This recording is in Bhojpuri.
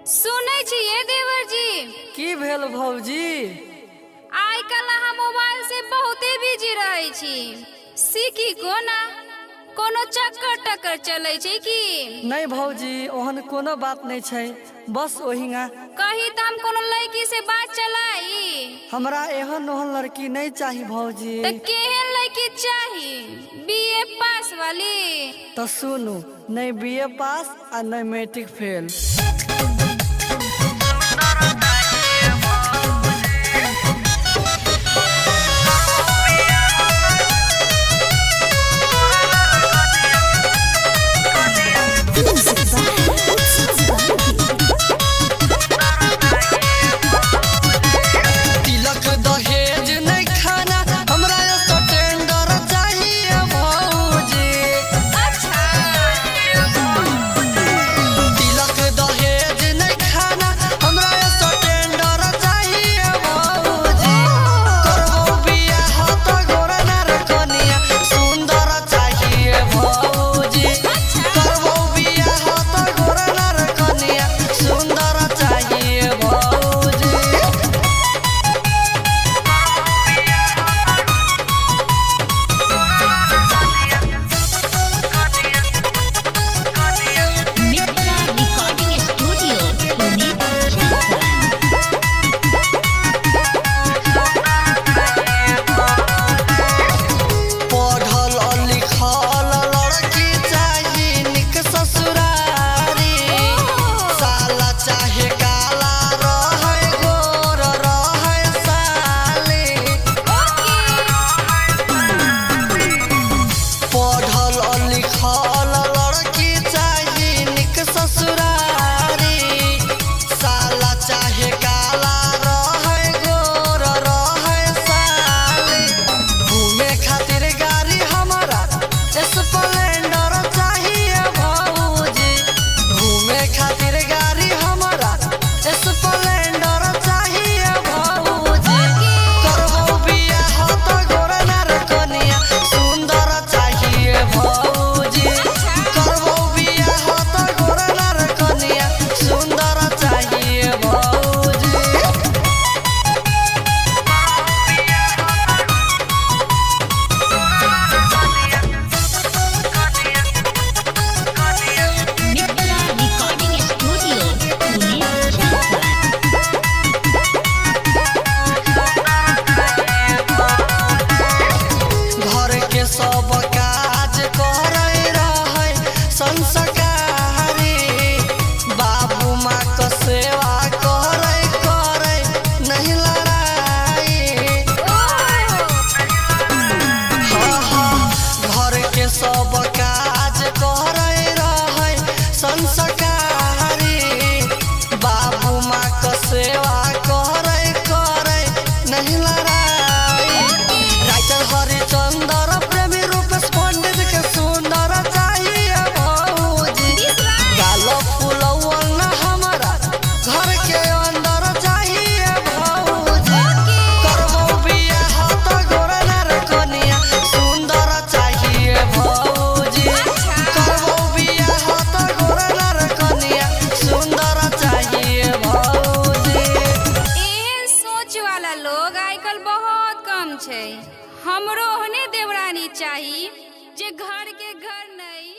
सुनै छियै देवर जी की भेल भौजी? आइ काल्हि अहाँ मोबाइल से बहुते बिजी रहै छी। सीखी कोना कोनो चक्कर टक्कर चलै छै की? नहीं भौजी, ओहन कोनो बात नहीं छै, बस ओहिना। कही त हम कोनो लड़की से बात चलाई। हमरा एहन ओहन लड़की नहीं चाही भौजी। त केहन लड़की चाही? बीए पास वाली? तो सुनू, नहीं बीए पास और नहीं मैट्रिक फेल। सब काज करे रहे संस्कारी, बाबू माँ का सेवा करे करे नहीं लड़ाई। घर के सब काज करे रहे संस्कारी, बाबू माँ का सेवा करे करे नहीं लड़ाई। राइटर हरिचंद्र प्रेमी रूपेश पंडित के सुंदर चाहिए भौजी। गालो फुलौन हमारा घर के अंदर चाहिए भौजी। करबो बियाह त गोरनार कनिया सुंदर चाहिए भौजी। करबो बियाह त गोरनार कनिया सुंदर चाहिए भौजी। एहन सोच वाला लोग आजकल बहुत कम छै। हमरो ओहने देवरानी चाही जे घर के घर नहीं